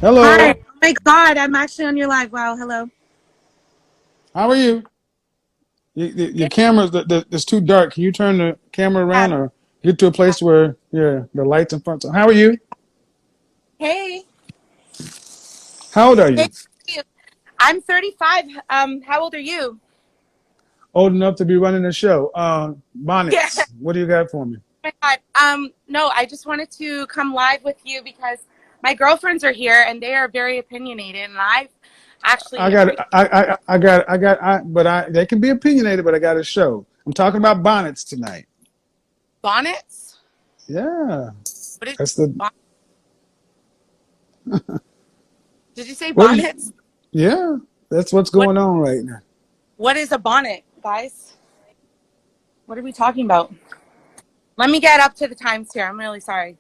Hi. Hello. Oh my God, I'm actually on your live. Wow. Hello. How are you? Your camera's it's too dark. Can you turn the camera Yeah. around or get to a place where the lights in front? How are you? Hey. How old are Hey. you? I'm 35. How old are you? Old enough to be running the show. Yeah. Bonnets. What do you got for me? Oh my God. No, I just wanted to come live with you because my girlfriends are here and they are very opinionated, and I've I actually got appreciated they can be opinionated, but I got a show. I'm talking about bonnets tonight. bonnets. Yeah, What is that's the bon- Did you say what? Do you, bonnets? yeah, that's what's What going on right now. What is a bonnet, guys? What are we talking about? Let me get up to the times here. I'm really sorry.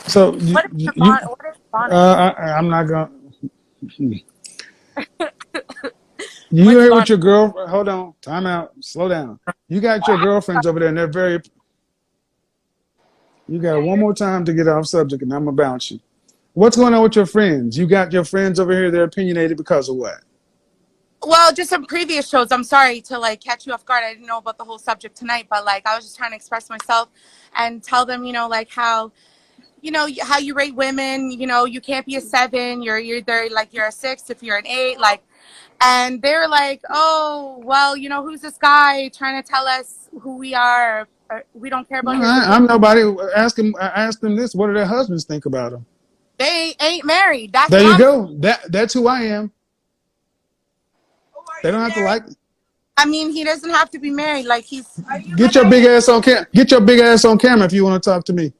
So What is a bonnet? What is a bonnet? I'm not gonna. You What's here with bonnet? your girl? Hold on, time out, slow down. You got your girlfriends over there, and they're very. You got one more time to get off subject, and I'm gonna bounce you. What's going on with your friends? You got your friends over here. They're opinionated because of what? Well, just some previous shows. I'm sorry to like catch you off guard. I didn't know about the whole subject tonight, but like I was just trying to express myself and tell them, like how how you rate women. You can't be a 7. You're either like you're a 6 if you're an 8. Like, and they're like, oh well, who's this guy trying to tell us who we are? Or we don't care about No, his opinion. I'm nobody. Ask them this. What do their husbands think about them? They ain't married. That's There what you I'm. go. That's who I am. Oh, are They you don't have to married? like. I mean, he doesn't have to be married. Like he's. Are you Get gonna your big hit? ass on cam. Get your big ass on camera if you want to talk to me.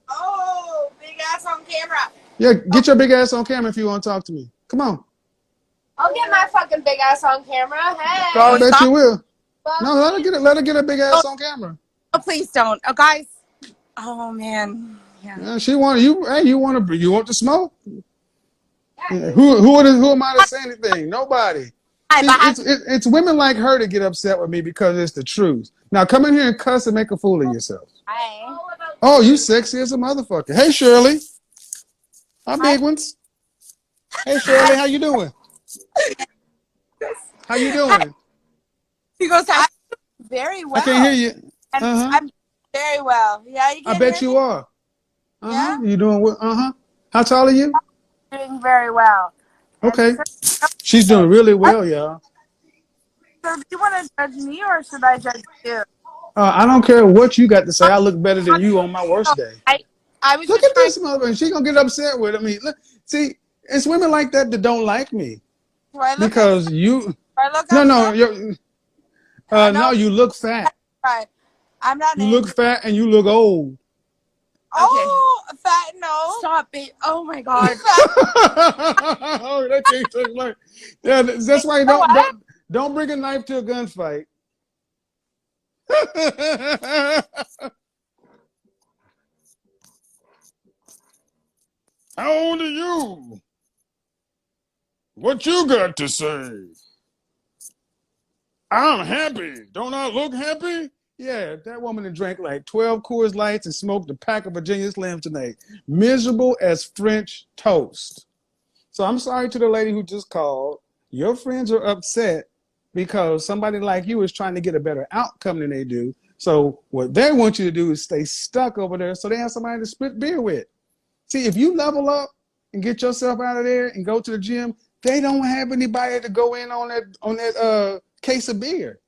Oh, big ass on camera. Yeah, get your big ass on camera if you want to talk to me. Come on. I'll get my fucking big ass on camera. I Bro, Hey. bet stop. you will. Well, No, let her get it. Let her get her big Oh, ass on camera. oh, please don't. Oh, guys. Oh, man. Yeah. Yeah, she want you. Hey, you want to smoke? Yeah. Who am I to say anything? Nobody. Hi, See, but have it's women like her to get upset with me because it's the truth. Now come in here and cuss and make a fool of yourself. hi. Oh, you sexy as a motherfucker. Hey Shirley, hi Hi. big ones. Hey Shirley, how you doing? How you doing? He goes, I'm very I can't hear well. you. I'm, Uh huh. I'm very well. Yeah, you I can't bet hear you me? are. Uh huh. Yeah? You doing what? Uh huh. How tall are you? Doing very well. And Okay. so, She's doing really well, y'all. so do you want to judge me or should I judge you? I don't care what you got to say. Um, I look better than you on my worst day. I, I was Look just at trying. this mother. She gonna get upset with me. Look, see, it's women like that that don't like me Do I look because upset? you. Do I look No, no, upset? you No, no. You look fat. right. I'm not You look angry. fat and you look old. Oh, fat, no. Stop it. Oh, my God. Oh, that can't take like. Yeah, that's why you You know what? don't bring a knife to a gunfight. How old are you? What you got to say? I'm happy. Don't I look happy? Yeah, that woman that drank like 12 Coors Lights and smoked a pack of Virginia Slims tonight. Miserable as French toast. So I'm sorry to the lady who just called. Your friends are upset because somebody like you is trying to get a better outcome than they do. So what they want you to do is stay stuck over there so they have somebody to split beer with. See, if you level up and get yourself out of there and go to the gym, they don't have anybody to go in on that case of beer.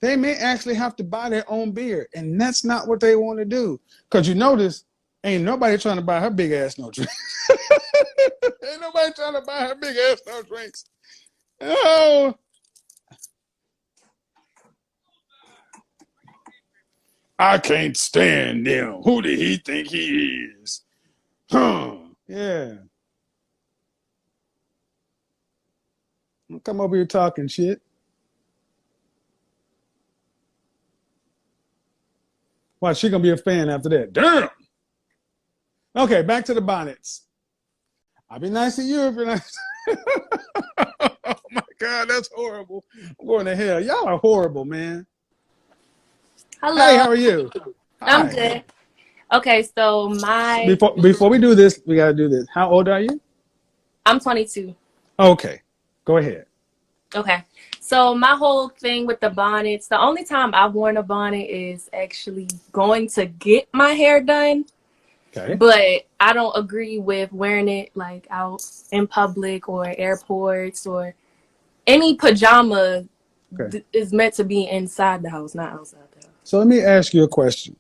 They may actually have to buy their own beer, and that's not what they want to do. Because you notice, ain't nobody trying to buy her big ass no drinks. Ain't nobody trying to buy her big ass no drinks. Oh, I can't stand them. Who did he think he is? Huh? Yeah. Don't come over here talking shit. Why, she gonna be a fan after that? Damn. Okay, back to the bonnets. I'll be nice to you if you're nice. Oh my God, that's horrible. I'm going to hell. Y'all are horrible, man. Hey, hello. how are you? I'm Hi. good. Okay, so my Before we do this, we gotta do this. How old are you? I'm 22. Okay, go ahead. Okay. So my whole thing with the bonnets, the only time I've worn a bonnet is actually going to get my hair done. Okay. But I don't agree with wearing it like out in public or airports or any pajama Okay. is meant to be inside the house, not outside the So let me ask you a question.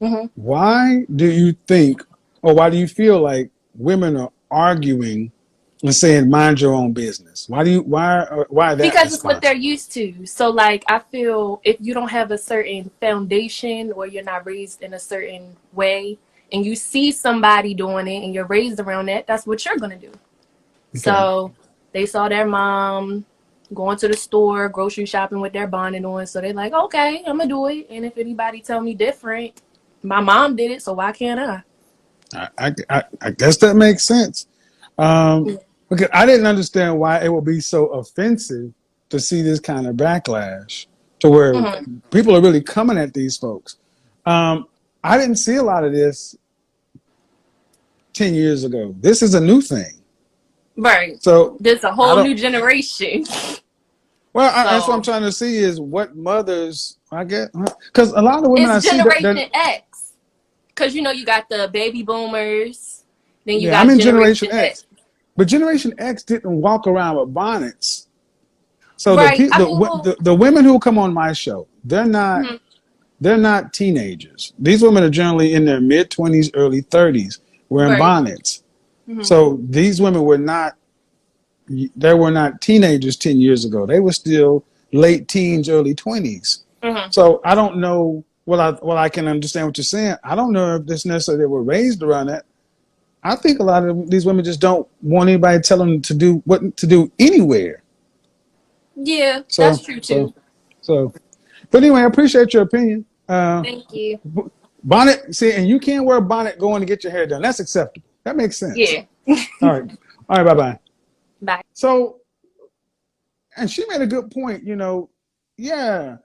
house. Why do you think, or why do you feel like women are arguing and saying mind your own business? Why that Because it's what response? they're used to. So, like, I feel if you don't have a certain foundation or you're not raised in a certain way and you see somebody doing it and you're raised around that, that's what you're going to do. Okay. So, they saw their mom going to the store, grocery shopping with their bonnet on. So, they're like, okay, I'm going to do it. And if anybody tell me different, my mom did it, so why can't I? I guess that makes sense. Because I didn't understand why it would be so offensive to see this kind of backlash to where Mm-hmm. people are really coming at these folks. I didn't see a lot of this 10 years ago. This is a new thing. Right. So There's a I whole new don't, generation. that's what I'm So, trying to see is what mothers, I get, because a lot of women I it's see that, Generation X. Because, you got the baby boomers, then you yeah, I'm got in Generation Generation X. X, but Generation X didn't walk around with bonnets. So Right. I mean, well, the women who come on my show, mhm, they're not teenagers. These women are generally in their mid 20s, early 30s, wearing right. bonnets. Hmm. So these women were not teenagers 10 years ago. They were still late teens, early 20s. Hmm. So I don't know. Well, I can understand what you're saying. I don't know if this necessarily they were raised around that. I think a lot of these women just don't want anybody to tell them to do what to do anywhere. Yeah, that's So, true so, too. so. But anyway, I appreciate your opinion. Thank you. Bonnet, see, and you can wear a bonnet going to get your hair done. That's acceptable. That makes sense. Yeah. All right. All right. Bye bye. Bye. So, and she made a good point. Yeah,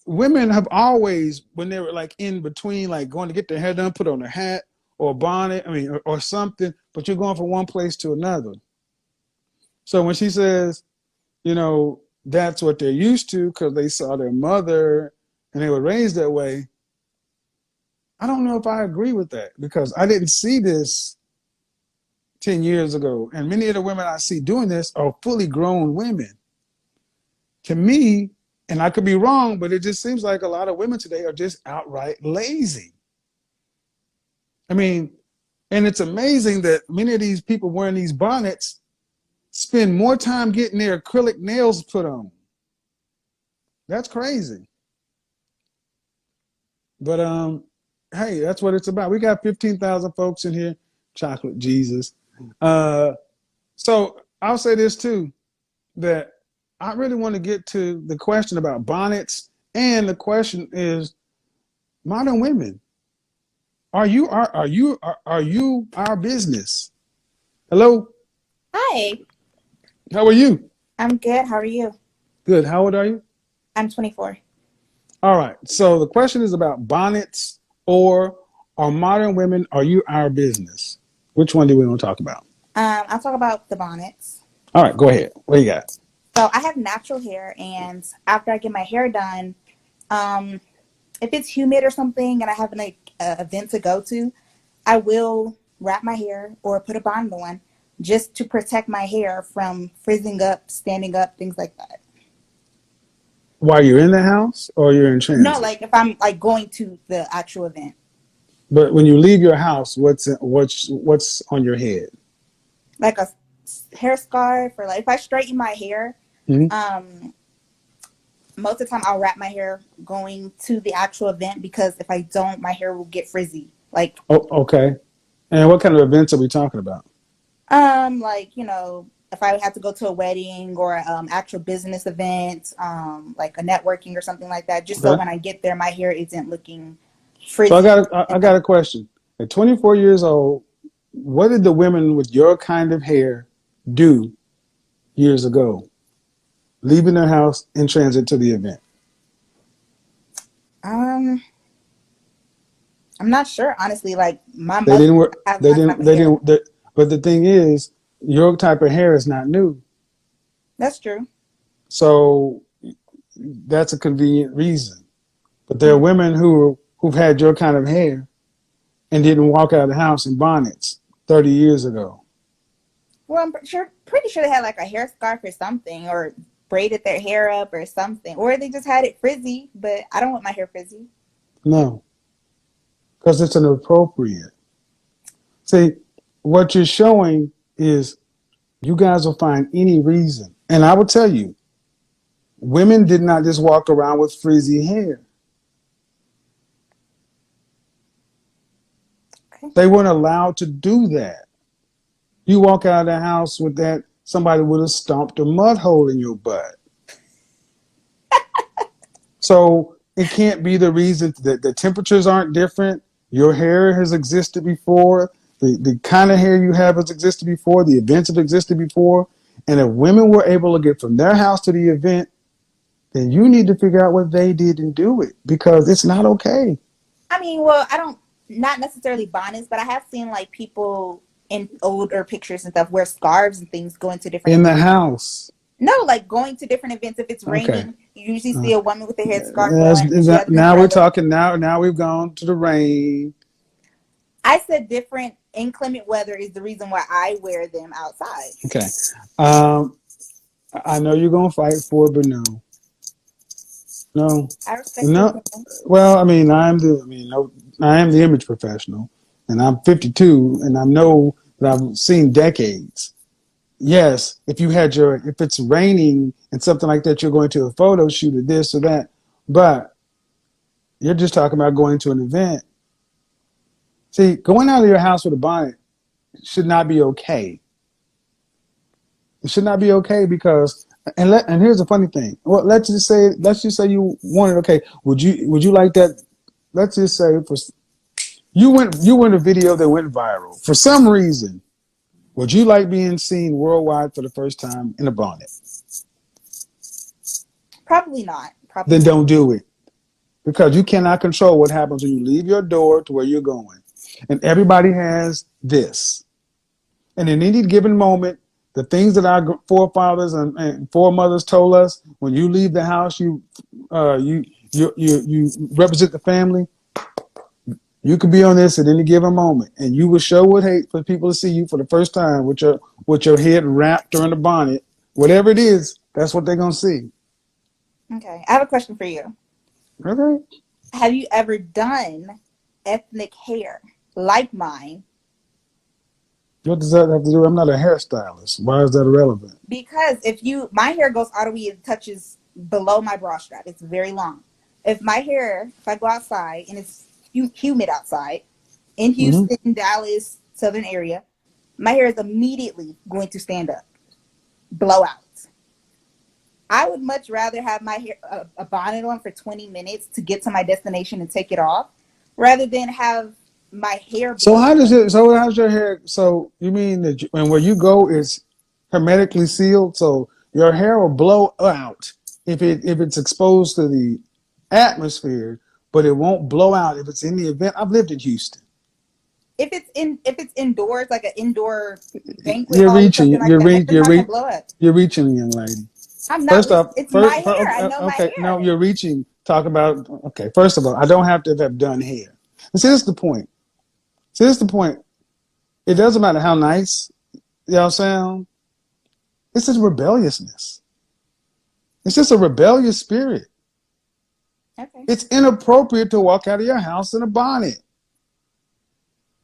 women have always, when they were like in between, like going to get their hair done, put on a hat or a bonnet, or something, but you're going from one place to another. So when she says, that's what they're used to because they saw their mother and they were raised that way, I don't know if I agree with that because I didn't see this 10 years ago. And many of the women I see doing this are fully grown women. To me, and I could be wrong, but it just seems like a lot of women today are just outright lazy. I mean, and it's amazing that many of these people wearing these bonnets spend more time getting their acrylic nails put on. That's crazy. But hey, that's what it's about. We got 15,000 folks in here. Chocolate Jesus. So I'll say this too, that I really want to get to the question about bonnets, and the question is, modern women, are you our business? Hello, Hi, how are you? I'm good. How are you? Good. How old are you? I'm 24. All right. So the question is about bonnets, or are modern women, are you our business? Which one do we want to talk about? I'll talk about the bonnets. All right, go ahead. What do you got? So I have natural hair, and after I get my hair done, um, if it's humid or something and I have an event to go to, I will wrap my hair or put a bonnet on just to protect my hair from frizzing up, standing up, things like that. While you're in the house or you're in No, transit? like if I'm like going to the actual event, But when you leave your house, what's on your head? like a hair scarf, or like if I straighten my hair, Mhm. most of the time I'll wrap my hair going to the actual event, because if I don't, my hair will get frizzy. Like, Oh, okay. And what kind of events are we talking about? like, if I had to go to a wedding or actual business event, like a networking or something like that, just so Okay. when I get there, my hair isn't looking So I frizzy. got I got a question. At 24 years old, what did the women with your kind of hair do years ago, leaving their house in transit to the event? Um, I'm not sure, honestly. Like my They mother didn't work. has They my type didn't. of They hair. didn't. But the thing is, your type of hair is not new. That's true. So that's a convenient reason. But there are Mm. women who've had your kind of hair and didn't walk out of the house in bonnets 30 years ago. Well, I'm pretty sure they had like a hair scarf or something, or braided their hair up or something, or they just had it frizzy. But I don't want my hair frizzy. No, because it's inappropriate. See, what you're showing is you guys will find any reason. And I will tell you, women did not just walk around with frizzy hair. Okay. They weren't allowed to do that. You walk out of the house with that, somebody would have stomped a mud hole in your butt. So it can't be the reason that the temperatures aren't different. Your hair has existed before. The kind of hair you have has existed before. The events have existed before. And if women were able to get from their house to the event, then you need to figure out what they did and do it, because it's not okay. I mean, well, I don't, not necessarily bonnets, but I have seen like people in older pictures and stuff wear scarves and things going to different In the events. house. No, like going to different events. If it's Okay. raining, you usually Uh, see a woman with a headscarf Yes, on. And she has an now we're umbrella. talking. Now we've gone to the rain. I said different inclement weather is the reason why I wear them outside. Okay. I know you're gonna fight for it, but no. I respect your No. opinion. Well, I mean, I am the image professional, and I'm 52, and I know that I've seen decades. Yes, if it's raining and something like that, you're going to a photo shoot or this or that, but you're just talking about going to an event. See, going out of your house with a bonnet should not be okay. It should not be okay because, and here's the funny thing. Well, let's just say you wanted. Okay, would you like that? Let's just say you went a video that went viral for some reason. Would you like being seen worldwide for the first time in a bonnet? Probably not. Probably Then not. don't do it, because you cannot control what happens when you leave your door to where you're going. And everybody has this. And in any given moment, the things that our forefathers and foremothers told us: when you leave the house, you represent the family. You could be on this at any given moment, and you will show would hate for people to see you for the first time with your head wrapped around a bonnet, whatever it is. That's what they're gonna see. Okay. I have a question for you. Okay. Have you ever done ethnic hair like mine? What does that have to do? I'm not a hairstylist. Why is that irrelevant? Because my hair goes all the way and touches below my bra strap. It's very long. If I go outside and it's humid outside in Houston, Dallas, southern area, my hair is immediately going to stand up, blow out. I would much rather have my hair a bonnet on for 20 minutes to get to my destination and take it off, rather than have my hair. So how's your hair? So you mean that and where you go is hermetically sealed, so your hair will blow out if it's exposed to the atmosphere, but it won't blow out if it's in the event. I've lived in Houston. If it's indoors, like an indoor banquet You're hall or reaching. something like that, it's not gonna blow up. You're reaching, young lady. I'm not. First off, It's my hair. I know my okay, hair. no, you're reaching. Talk about okay. First of all, I don't have to have done hair. And see, this is the point. It doesn't matter how nice y'all sound. It's just rebelliousness. It's just a rebellious spirit. Okay. It's inappropriate to walk out of your house in a bonnet.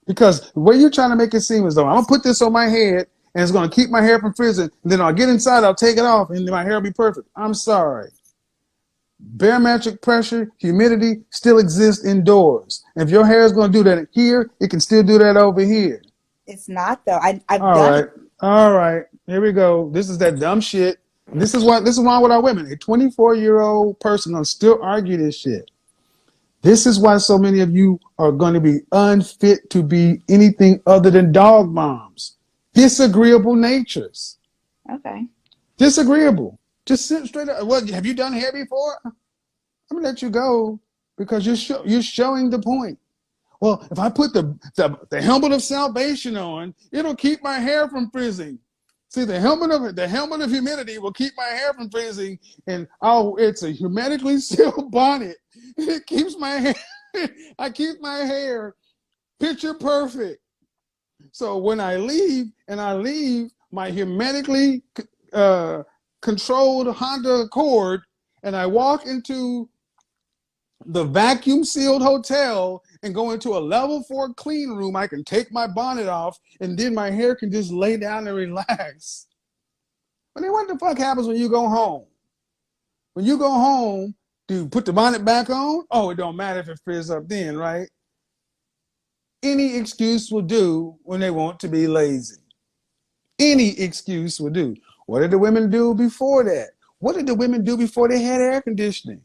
Because the way you're trying to make it seem as though I'm going to put this on my head and it's going to keep my hair from frizzing, and then I'll get inside, I'll take it off, and then my hair will be perfect. I'm sorry. Barometric pressure, humidity still exists indoors. If your hair is going to do that here, it can still do that over here. It's not though. I've All done right. it. All right. Here we go. This is that dumb shit. This is wrong with our women. A 24-year-old person gonna still argue this shit. This is why so many of you are going to be unfit to be anything other than dog moms. Disagreeable natures. Okay. Disagreeable. Just sit straight up. What, have you done hair before? I'm gonna let you go because you're showing the point. Well, if I put the helmet of salvation on, it'll keep my hair from frizzing. See, the helmet of humidity will keep my hair from freezing, and it's a hermetically sealed bonnet. It keeps my hair. I keep my hair picture perfect. So when I leave my hermetically controlled Honda Accord, and I walk into the vacuum sealed hotel and go into a level 4 clean room, I can take my bonnet off, and then my hair can just lay down and relax. But then what the fuck happens when you go home? When you go home, do you put the bonnet back on? Oh, it don't matter if it frizz up then, right? Any excuse will do when they want to be lazy. Any excuse will do. What did the women do before that? What did the women do before they had air conditioning?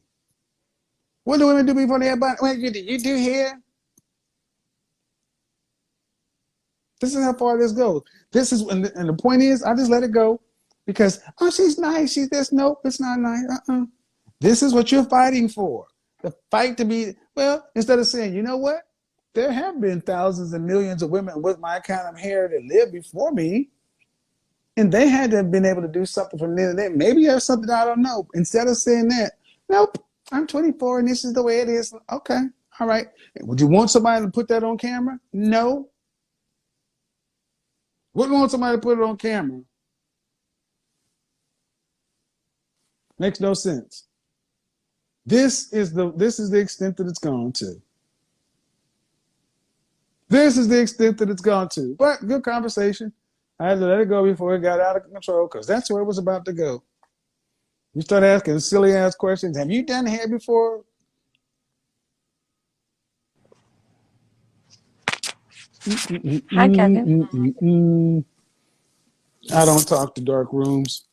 What did the women do before they had bonnet? Wait, you do hair? This is how far this goes. This is, and the point is, I just let it go because, oh, she's nice. She's this. Nope, it's not nice. This is what you're fighting for. The fight to be, well, instead of saying, you know what? There have been thousands and millions of women with my kind of hair that lived before me, and they had to have been able to do something from there. Maybe there's something I don't know. Instead of saying that, nope, I'm 24 and this is the way it is. Okay, all right. Would you want somebody to put that on camera? No. Wouldn't want somebody to put it on camera. Makes no sense. This is the extent that it's gone to. This is the extent that it's gone to. But good conversation. I had to let it go before it got out of control because that's where it was about to go. You start asking silly ass questions. Have you done hair before? Hi, Kevin. I don't talk to dark rooms.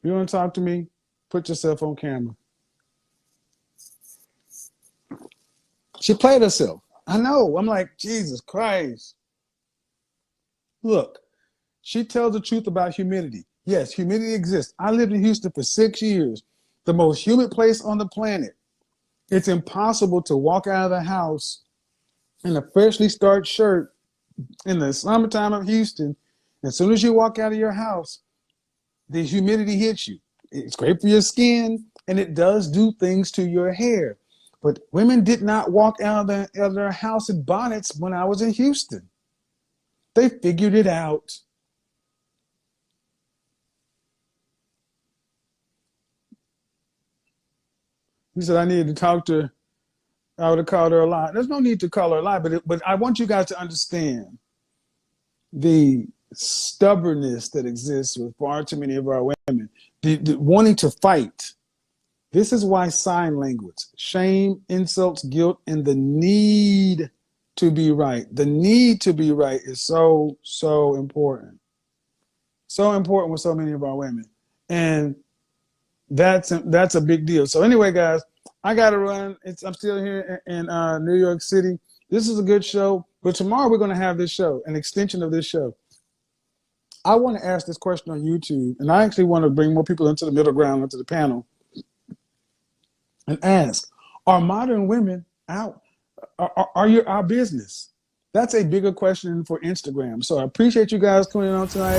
You want to talk to me? Put yourself on camera. She played herself. I know. I'm like, Jesus Christ. Look, she tells the truth about humidity. Yes, humidity exists. I lived in Houston for 6 years, the most humid place on the planet. It's impossible to walk out of the house in a freshly starched shirt in the summertime of Houston. As soon as you walk out of your house, the humidity hits you. It's great for your skin, and it does do things to your hair. But women did not walk out of their house in bonnets when I was in Houston. They figured it out. He said I needed to talk to her. I would have called her a lie. There's no need to call her a lie, but I want you guys to understand the stubbornness that exists with far too many of our women, the wanting to fight. This is why sign language, shame, insults, guilt, and the need to be right. The need to be right is so, so important. So important with so many of our women. And that's a big deal. So anyway, guys, I got to run. I'm still here in New York City. This is a good show. But tomorrow we're going to have this show, an extension of this show. I want to ask this question on YouTube, and I actually want to bring more people into the middle ground, into the panel, and ask, are modern women out? Are you our business? That's a bigger question for Instagram. So I appreciate you guys tuning on tonight.